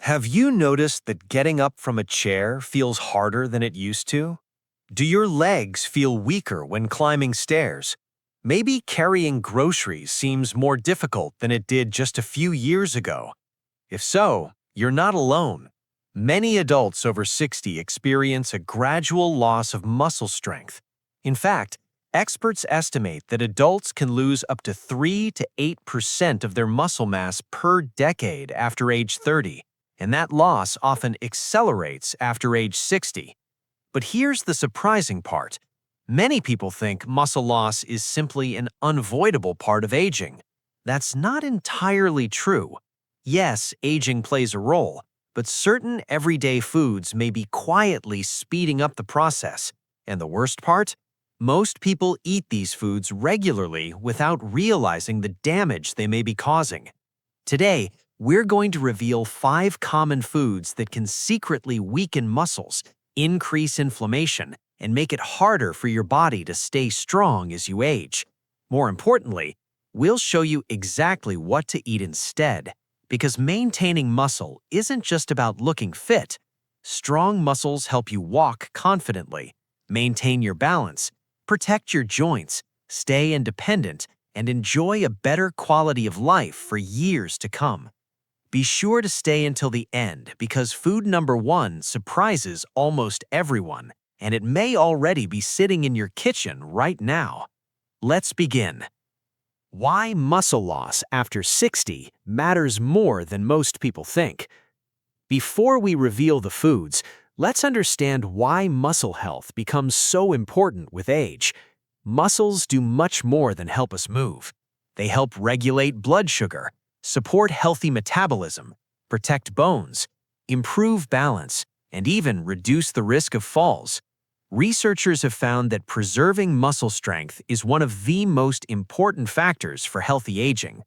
Have you noticed that getting up from a chair feels harder than it used to? Do your legs feel weaker when climbing stairs? Maybe carrying groceries seems more difficult than it did just a few years ago. If so, you're not alone. Many adults over 60 experience a gradual loss of muscle strength. In fact, experts estimate that adults can lose up to 3 to 8% of their muscle mass per decade after age 30, and that loss often accelerates after age 60. But here's the surprising part. Many people think muscle loss is simply an unavoidable part of aging. That's not entirely true. Yes, aging plays a role, but certain everyday foods may be quietly speeding up the process. And the worst part? Most people eat these foods regularly without realizing the damage they may be causing. Today, we're going to reveal 5 common foods that can secretly weaken muscles, increase inflammation, and make it harder for your body to stay strong as you age. More importantly, we'll show you exactly what to eat instead, because maintaining muscle isn't just about looking fit. Strong muscles help you walk confidently, maintain your balance, protect your joints, stay independent, and enjoy a better quality of life for years to come. Be sure to stay until the end because food number 1 surprises almost everyone, and it may already be sitting in your kitchen right now. Let's begin. Why muscle loss after 60 matters more than most people think. Before we reveal the foods, let's understand why muscle health becomes so important with age. Muscles do much more than help us move. They help regulate blood sugar, support healthy metabolism, protect bones, improve balance, and even reduce the risk of falls. Researchers have found that preserving muscle strength is one of the most important factors for healthy aging.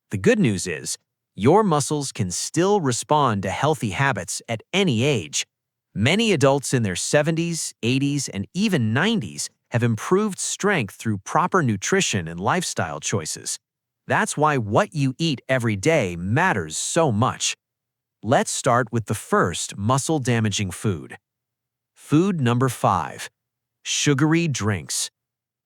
The good news is, your muscles can still respond to healthy habits at any age. Many adults in their 70s, 80s, and even 90s have improved strength through proper nutrition and lifestyle choices. That's why what you eat every day matters so much. Let's start with the first muscle-damaging food. Food number 5. Sugary drinks.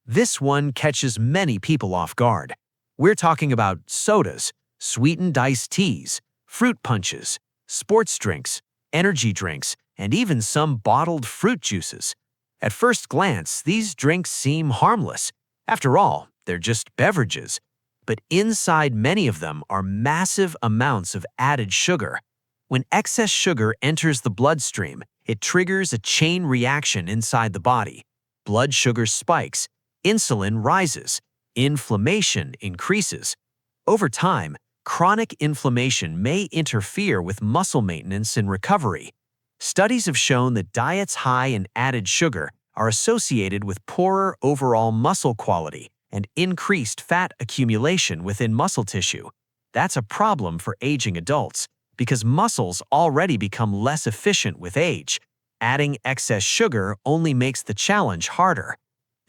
This one catches many people off guard. We're talking about sodas, sweetened iced teas, fruit punches, sports drinks, energy drinks, and even some bottled fruit juices. At first glance, these drinks seem harmless. After all, they're just beverages. But inside many of them are massive amounts of added sugar. When excess sugar enters the bloodstream, it triggers a chain reaction inside the body. Blood sugar spikes, insulin rises, inflammation increases. Over time, chronic inflammation may interfere with muscle maintenance and recovery. Studies have shown that diets high in added sugar are associated with poorer overall muscle quality and increased fat accumulation within muscle tissue. That's a problem for aging adults because muscles already become less efficient with age. Adding excess sugar only makes the challenge harder.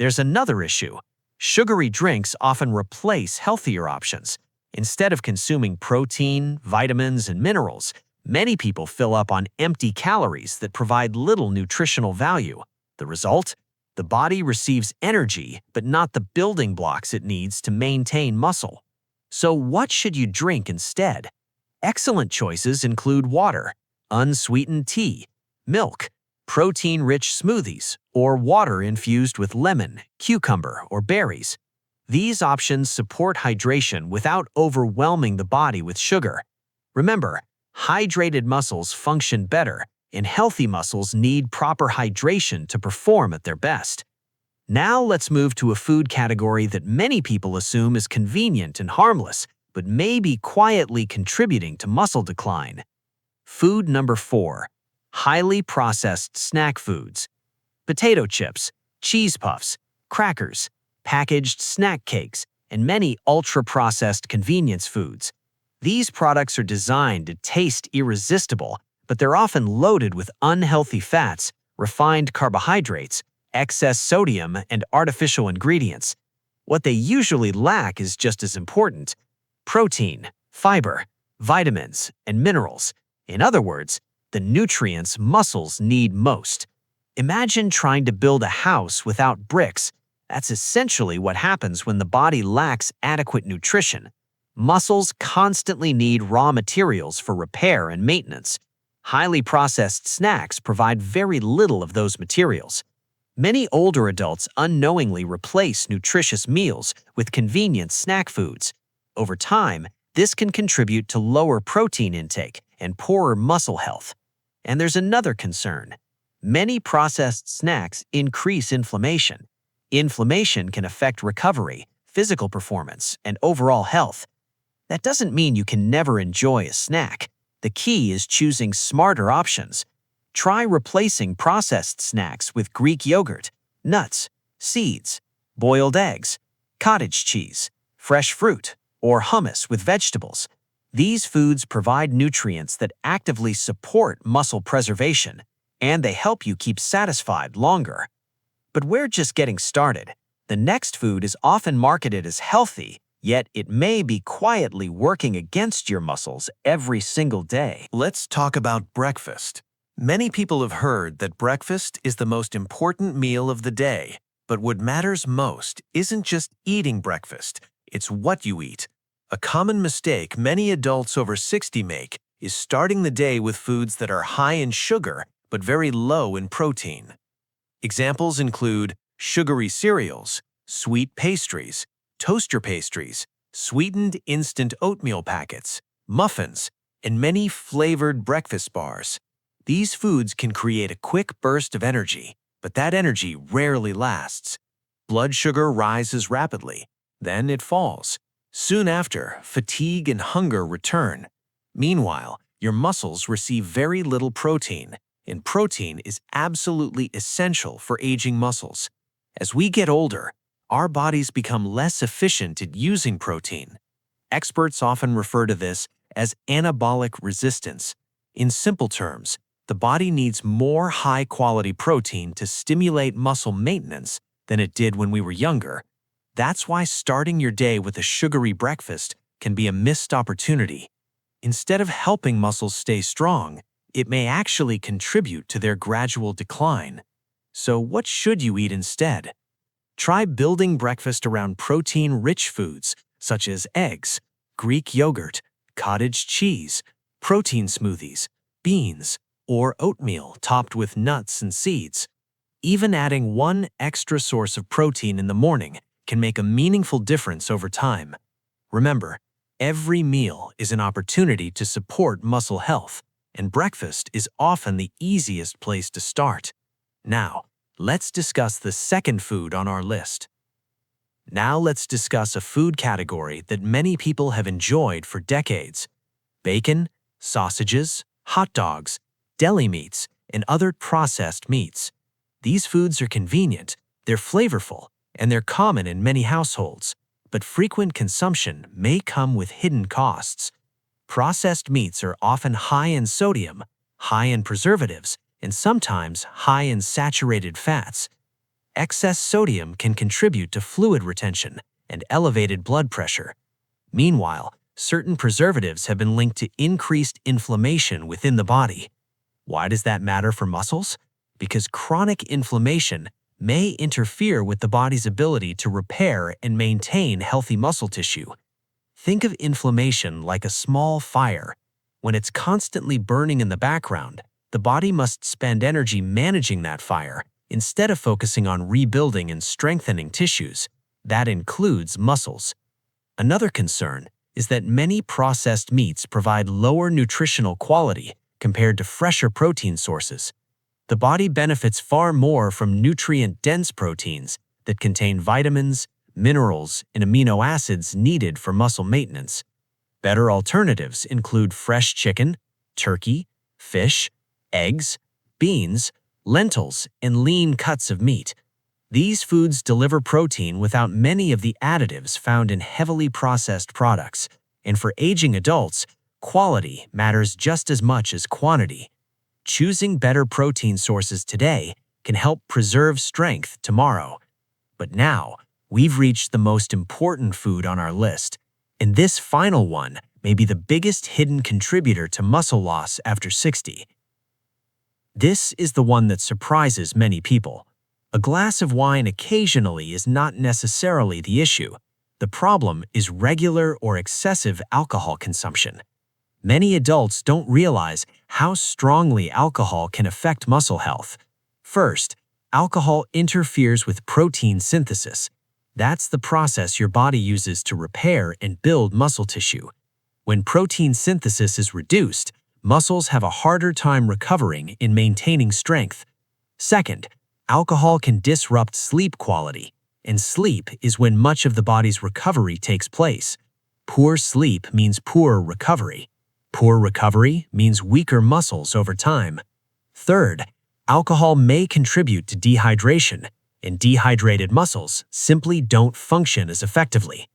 There's another issue. Sugary drinks often replace healthier options. Instead of consuming protein, vitamins, and minerals, many people fill up on empty calories that provide little nutritional value. The result? The body receives energy, but not the building blocks it needs to maintain muscle. So what should you drink instead? Excellent choices include water, unsweetened tea, milk, protein-rich smoothies, or water infused with lemon, cucumber, or berries. These options support hydration without overwhelming the body with sugar. Remember, hydrated muscles function better, and healthy muscles need proper hydration to perform at their best. Now let's move to a food category that many people assume is convenient and harmless, but may be quietly contributing to muscle decline. Food number 4. Highly processed snack foods. Potato chips, cheese puffs, crackers, packaged snack cakes, and many ultra-processed convenience foods. These products are designed to taste irresistible, but they're often loaded with unhealthy fats, refined carbohydrates, excess sodium, and artificial ingredients. What they usually lack is just as important: protein, fiber, vitamins, and minerals. In other words, the nutrients muscles need most. Imagine trying to build a house without bricks. That's essentially what happens when the body lacks adequate nutrition. Muscles constantly need raw materials for repair and maintenance. Highly processed snacks provide very little of those materials. Many older adults unknowingly replace nutritious meals with convenient snack foods. Over time, this can contribute to lower protein intake and poorer muscle health. And there's another concern. Many processed snacks increase inflammation. Inflammation can affect recovery, physical performance, and overall health. That doesn't mean you can never enjoy a snack. The key is choosing smarter options. Try replacing processed snacks with Greek yogurt, nuts, seeds, boiled eggs, cottage cheese, fresh fruit, or hummus with vegetables. These foods provide nutrients that actively support muscle preservation, and they help you keep satisfied longer. But we're just getting started. The next food is often marketed as healthy, yet it may be quietly working against your muscles every single day. Let's talk about breakfast. Many people have heard that breakfast is the most important meal of the day, but what matters most isn't just eating breakfast, it's what you eat. A common mistake many adults over 60 make is starting the day with foods that are high in sugar but very low in protein. Examples include sugary cereals, sweet pastries, toaster pastries, sweetened instant oatmeal packets, muffins, and many flavored breakfast bars. These foods can create a quick burst of energy, but that energy rarely lasts. Blood sugar rises rapidly, then it falls. Soon after, fatigue and hunger return. Meanwhile, your muscles receive very little protein, and protein is absolutely essential for aging muscles. As we get older, our bodies become less efficient at using protein. Experts often refer to this as anabolic resistance. In simple terms, the body needs more high-quality protein to stimulate muscle maintenance than it did when we were younger. That's why starting your day with a sugary breakfast can be a missed opportunity. Instead of helping muscles stay strong, it may actually contribute to their gradual decline. So what should you eat instead? Try building breakfast around protein-rich foods such as eggs, Greek yogurt, cottage cheese, protein smoothies, beans, or oatmeal topped with nuts and seeds. Even adding one extra source of protein in the morning can make a meaningful difference over time. Remember, every meal is an opportunity to support muscle health, and breakfast is often the easiest place to start. Now, let's discuss the second food on our list. Now let's discuss a food category that many people have enjoyed for decades: bacon, sausages, hot dogs, deli meats, and other processed meats. These foods are convenient, they're flavorful, and they're common in many households, but frequent consumption may come with hidden costs. Processed meats are often high in sodium, high in preservatives, and sometimes high in saturated fats. Excess sodium can contribute to fluid retention and elevated blood pressure. Meanwhile, certain preservatives have been linked to increased inflammation within the body. Why does that matter for muscles? Because chronic inflammation may interfere with the body's ability to repair and maintain healthy muscle tissue. Think of inflammation like a small fire. When it's constantly burning in the background, the body must spend energy managing that fire instead of focusing on rebuilding and strengthening tissues. That includes muscles. Another concern is that many processed meats provide lower nutritional quality compared to fresher protein sources. The body benefits far more from nutrient-dense proteins that contain vitamins, minerals, and amino acids needed for muscle maintenance. Better alternatives include fresh chicken, turkey, fish, eggs, beans, lentils, and lean cuts of meat. These foods deliver protein without many of the additives found in heavily processed products, and for aging adults, quality matters just as much as quantity. Choosing better protein sources today can help preserve strength tomorrow. But now, we've reached the most important food on our list, and this final one may be the biggest hidden contributor to muscle loss after 60. This is the one that surprises many people. A glass of wine occasionally is not necessarily the issue. The problem is regular or excessive alcohol consumption. Many adults don't realize how strongly alcohol can affect muscle health. First, alcohol interferes with protein synthesis. That's the process your body uses to repair and build muscle tissue. When protein synthesis is reduced, muscles have a harder time recovering and maintaining strength. Second, alcohol can disrupt sleep quality, and sleep is when much of the body's recovery takes place. Poor sleep means poor recovery. Poor recovery means weaker muscles over time. Third, alcohol may contribute to dehydration, and dehydrated muscles simply don't function as effectively.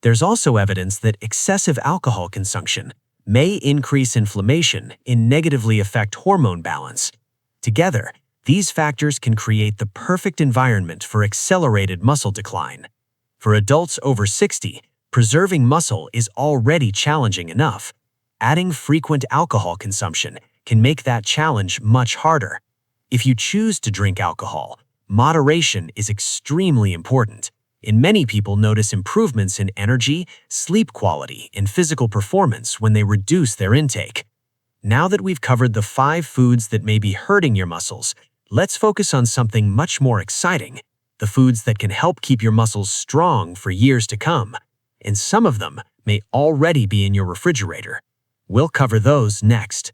There's also evidence that excessive alcohol consumption may increase inflammation and negatively affect hormone balance. Together, these factors can create the perfect environment for accelerated muscle decline. For adults over 60, preserving muscle is already challenging enough. Adding frequent alcohol consumption can make that challenge much harder. If you choose to drink alcohol, moderation is extremely important. And many people notice improvements in energy, sleep quality, and physical performance when they reduce their intake. Now that we've covered the 5 foods that may be hurting your muscles, let's focus on something much more exciting, the foods that can help keep your muscles strong for years to come. And some of them may already be in your refrigerator. We'll cover those next.